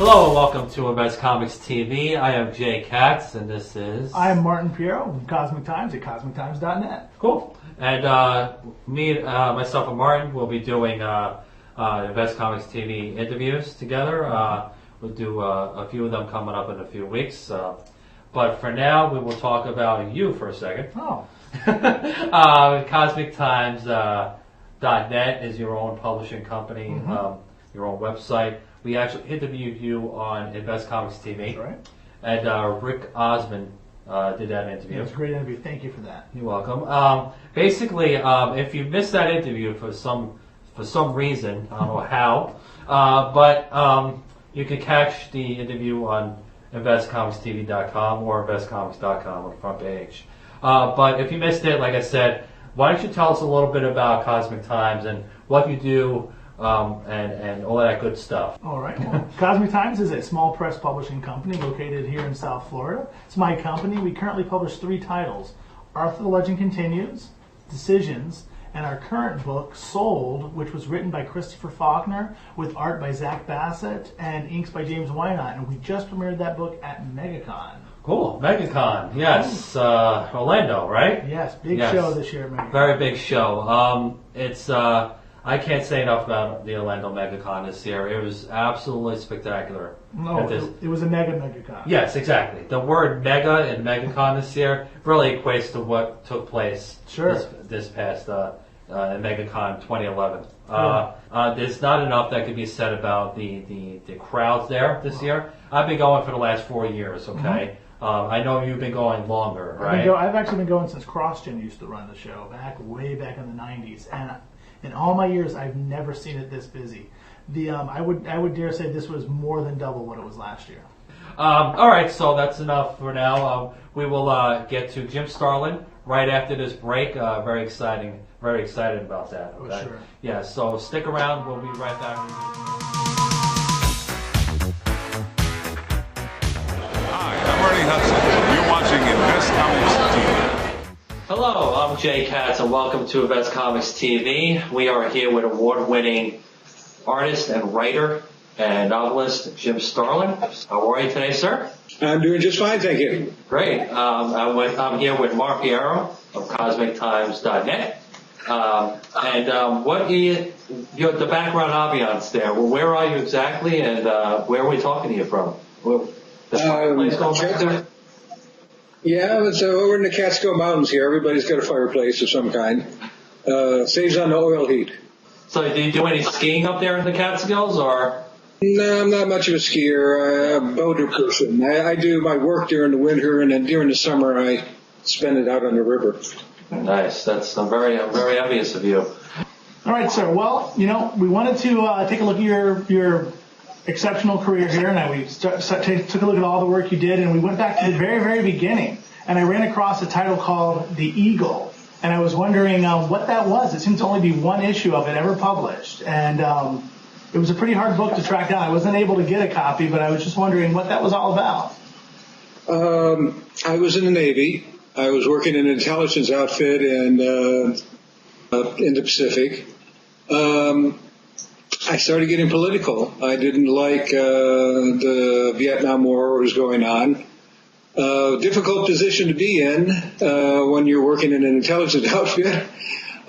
Hello and welcome to InvestComicsTV. I am Jay Katz and this is... I am Martin Pierro from Cosmic Times at CosmicTimes.net. Cool. And myself and Martin will be doing InvestComicsTV interviews together. We'll do a few of them coming up in a few weeks. But for now, we will talk about you for a second. Oh. CosmicTimes.net is your own publishing company, your own website. We actually interviewed you on InvestComicsTV. That's right. And Rick Osmond did that interview. It was a great interview. Thank you for that. You're welcome. Basically, if you missed that interview for some reason, I don't know how, but you can catch the interview on InvestComicsTV.com or InvestComics.com on the front page. But if you missed it, like I said, why don't you tell us a little bit about Cosmic Times and what you do and all that good stuff. All right. Well, Cosmic Times is a small press publishing company located here in South Florida. It's my company. We currently publish 3 titles: Arthur the Legend Continues, Decisions, and our current book, Sold, which was written by Christopher Faulkner with art by Zach Bassett and inks by James Wynot. And we just premiered that book at MegaCon. Cool. MegaCon. Yes. Orlando, right? Yes. Big show this year at MegaCon. Very big show. I can't say enough about the Orlando MegaCon this year. It was absolutely spectacular. No, it was a MegaCon. Yes, exactly. The word mega in MegaCon this year really equates to what took place this past MegaCon 2011. There's not enough that could be said about the crowds there this year. I've been going for the last 4 years, okay? I know you've been going longer, right? I've actually been going since CrossGen used to run the show, way back in the 90s. And in all my years, I've never seen it this busy. I would dare say this was more than double what it was last year. All right, so that's enough for now. We will get to Jim Starlin right after this break. Very excited about that. Okay? Oh, sure. Yeah, so stick around. We'll be right back. Hi, I'm Ernie Hudson. You're watching InvestComicsTV. Hello, I'm Jay Katz, and welcome to InvestComicsTV. We are here with award-winning artist and writer and novelist Jim Starlin. How are you today, sir? I'm doing just fine, thank you. Great. I'm here with Martin Pierro of CosmicTimes.net. What is the background ambiance there? Well, where are you exactly, and where are we talking to you from? Yeah, so we're in the Catskill Mountains here. Everybody's got a fireplace of some kind. Saves on the oil heat. So do you do any skiing up there in the Catskills, or? No, I'm not much of a skier. I'm a boater person. I do my work during the winter, and then during the summer I spend it out on the river. Nice. I'm very envious of you. All right, sir. Well, we wanted to take a look at your exceptional career here, and we took a look at all the work you did, and we went back to the very, very beginning, and I ran across a title called The Eagle, and I was wondering what that was. It seemed to only be one issue of it ever published, and it was a pretty hard book to track down. I wasn't able to get a copy, but I was just wondering what that was all about. I was in the Navy. I was working in an intelligence outfit in the Pacific. I started getting political. I didn't like the Vietnam War, what was going on. Difficult position to be in when you're working in an intelligence outfit.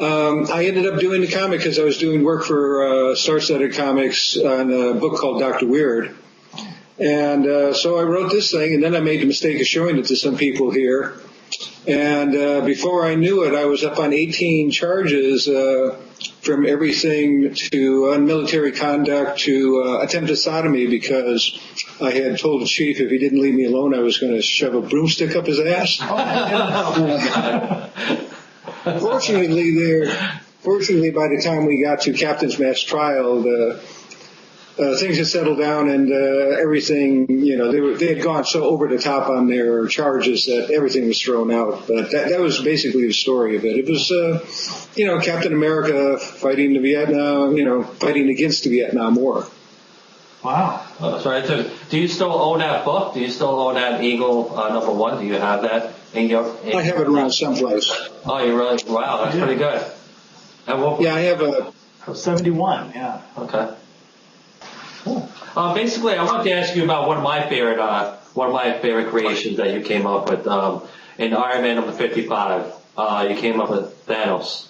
I ended up doing the comic because I was doing work for Star-Studded Comics on a book called Dr. Weird. And so I wrote this thing, and then I made the mistake of showing it to some people here. And before I knew it, I was up on 18 charges from everything to military conduct to attempted sodomy, because I had told the chief if he didn't leave me alone, I was going to shove a broomstick up his ass. Fortunately, by the time we got to Captain's Mass Trial, things had settled down, and everything, they had gone so over the top on their charges that everything was thrown out. But that was basically the story of it. It was, Captain America fighting fighting against the Vietnam War. Wow. That's right. Do you still own that book? Do you still own that Eagle #1? Do you have that in your? I have it around someplace. Oh, you really? Wow, that's pretty good. And I have a 71. Yeah. Okay. Cool. Basically, I wanted to ask you about one of my favorite creations that you came up with. In Iron Man number 55, you came up with Thanos.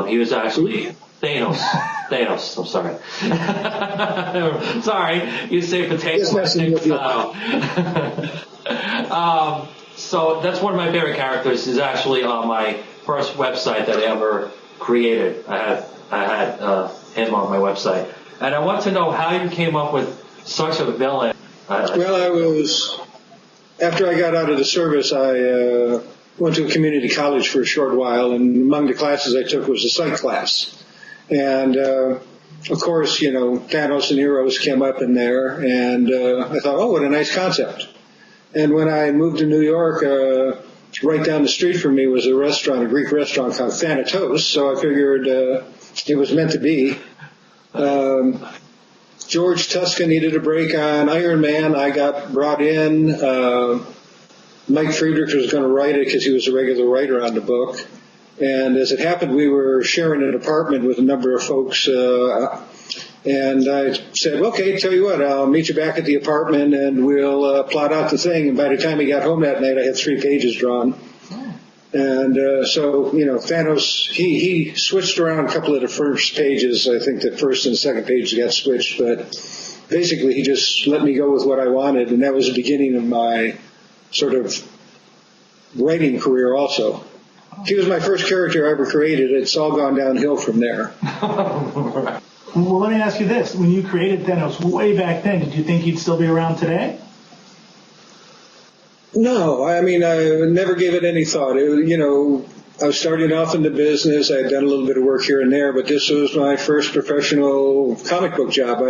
He was actually Thanos. Thanos. I'm sorry. Sorry, you say potato. So that's one of my favorite characters. He's actually on my first website that I ever created. I had him on my website, and I want to know how you came up with such a villain. Well, after I got out of the service, I went to a community college for a short while, and among the classes I took was a psych class. And, of course, Thanos and heroes came up in there, and I thought, oh, what a nice concept. And when I moved to New York, right down the street from me was a Greek restaurant called Thanatos, so I figured it was meant to be. George Tuska needed a break on Iron Man. I got brought in. Mike Friedrich was going to write it because he was a regular writer on the book. And as it happened, we were sharing an apartment with a number of folks. And I said, okay, tell you what, I'll meet you back at the apartment and we'll plot out the thing. And by the time he got home that night, I had 3 pages drawn. And so, Thanos, he switched around a couple of the first pages. I think the first and second page got switched. But basically, he just let me go with what I wanted. And that was the beginning of my sort of writing career also. He was my first character I ever created. It's all gone downhill from there. Well, let me ask you this. When you created Thanos way back then, did you think he'd still be around today? No, I mean, I never gave it any thought. I was starting off in the business. I had done a little bit of work here and there, but this was my first professional comic book job.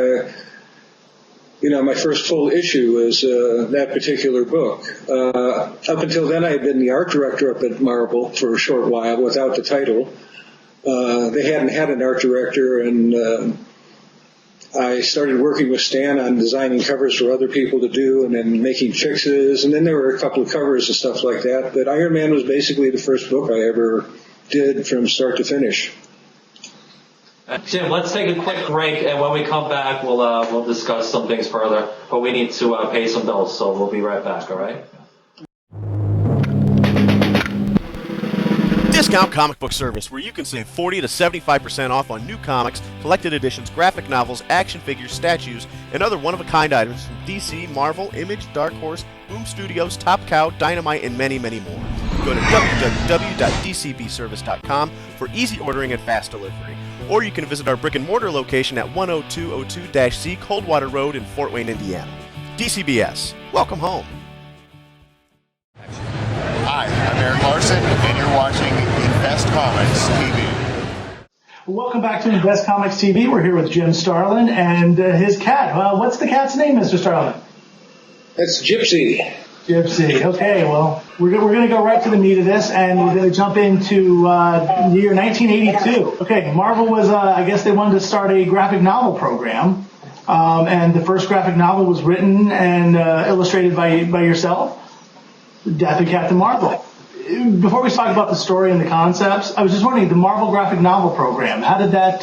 My first full issue was that particular book. Up until then, I had been the art director up at Marvel for a short while without the title. They hadn't had an art director, and I started working with Stan on designing covers for other people to do and then making fixes, and then there were a couple of covers and stuff like that. But Iron Man was basically the first book I ever did from start to finish. Jim, let's take a quick break, and when we come back, we'll discuss some things further. But we need to pay some bills, so we'll be right back, all right? Discount Comic Book Service, where you can save 40 to 75% off on new comics, collected editions, graphic novels, action figures, statues, and other one-of-a-kind items from DC, Marvel, Image, Dark Horse, Boom Studios, Top Cow, Dynamite, and many, many more. Go to www.dcbservice.com for easy ordering and fast delivery. Or you can visit our brick-and-mortar location at 10202-C Coldwater Road in Fort Wayne, Indiana. DCBS, welcome home. Hi, I'm Eric Larson, and you're watching InvestComicsTV. Welcome back to InvestComicsTV. We're here with Jim Starlin and his cat. What's the cat's name, Mr. Starlin? That's Gypsy. Gypsy. Okay, well, we're going to go right to the meat of this, and we're going to jump into the year 1982. Okay, Marvel was, I guess they wanted to start a graphic novel program, and the first graphic novel was written and illustrated by yourself, Death of Captain Marvel. Before we talk about the story and the concepts, I was just wondering, the Marvel graphic novel program, how did that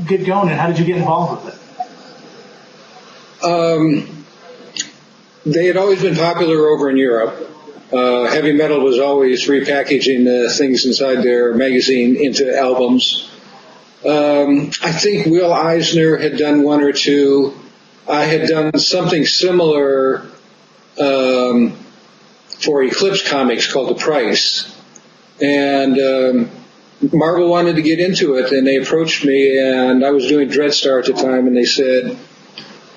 get going, and how did you get involved with it? They had always been popular over in Europe. Heavy metal was always repackaging things inside their magazine into albums. I think Will Eisner had done one or two. I had done something similar for Eclipse Comics called The Price. And Marvel wanted to get into it, and they approached me, and I was doing Dreadstar at the time, and they said,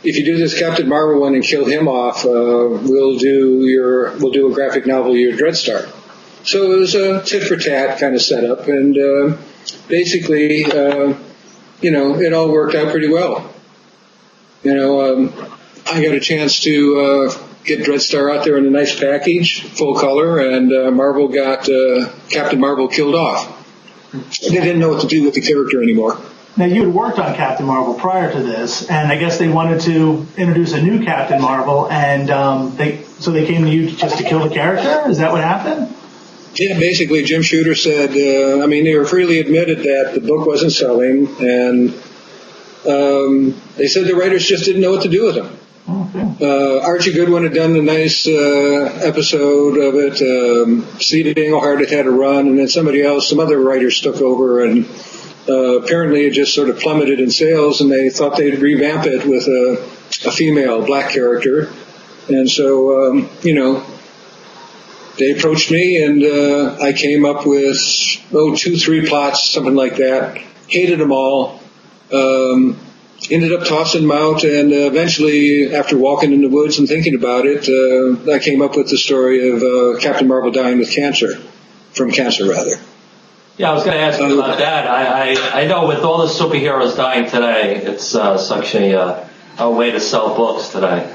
if you do this Captain Marvel one and kill him off, we'll do a graphic novel, your Dreadstar. So it was a tit for tat kind of setup, and basically, it all worked out pretty well. I got a chance to get Dreadstar out there in a nice package, full color, and Marvel got Captain Marvel killed off. They didn't know what to do with the character anymore. Now, you had worked on Captain Marvel prior to this, and I guess they wanted to introduce a new Captain Marvel, and they came to you just to kill the character? Is that what happened? Yeah, basically, Jim Shooter said, they were freely admitted that the book wasn't selling, and they said the writers just didn't know what to do with them. Archie Goodwin had done a nice episode of it. Steve Englehart had had a run, and then some other writers took over, and apparently it just sort of plummeted in sales, and they thought they'd revamp it with a female black character. And so, they approached me, and I came up with 2-3 plots, something like that. Hated them all. Ended up tossing them out, and eventually, after walking in the woods and thinking about it, I came up with the story of Captain Marvel dying with cancer, from cancer rather. Yeah, I was going to ask you about that. I know with all the superheroes dying today, it's such a way to sell books today.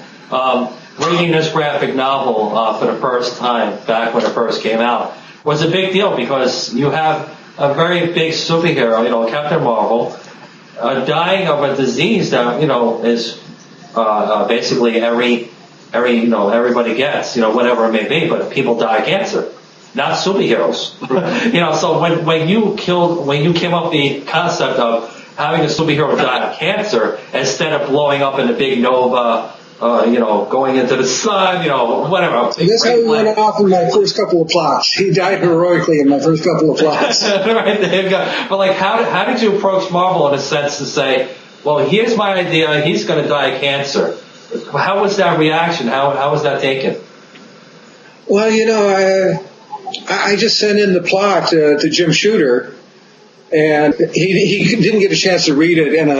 Reading this graphic novel for the first time, back when it first came out, was a big deal because you have a very big superhero, Captain Marvel, dying of a disease that, is basically everybody gets, whatever it may be, but people die of cancer. Not superheroes. So when you came up with the concept of having a superhero die of cancer instead of blowing up in a big nova, going into the sun, whatever. That's how we went off in my first couple of plots. He died heroically in my first couple of plots. Right, there you go. But how did you approach Marvel in a sense to say, well, here's my idea, he's going to die of cancer? How was that reaction? How was that taken? Well, I just sent in the plot to Jim Shooter, and he didn't get a chance to read it. And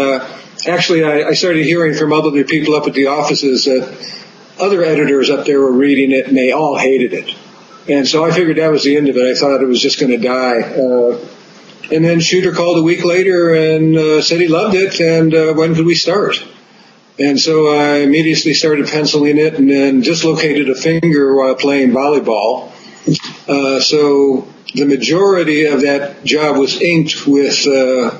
actually, I started hearing from other people up at the offices that other editors up there were reading it, and they all hated it. And so I figured that was the end of it. I thought it was just going to die. And then Shooter called a week later and said he loved it, and when could we start? And so I immediately started penciling it, and then dislocated a finger while playing volleyball. So the majority of that job was inked with a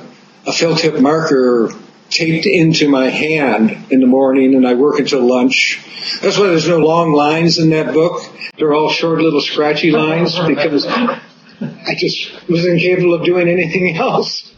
felt tip marker taped into my hand in the morning, and I work until lunch. That's why there's no long lines in that book. They're all short little scratchy lines because I just was incapable of doing anything else.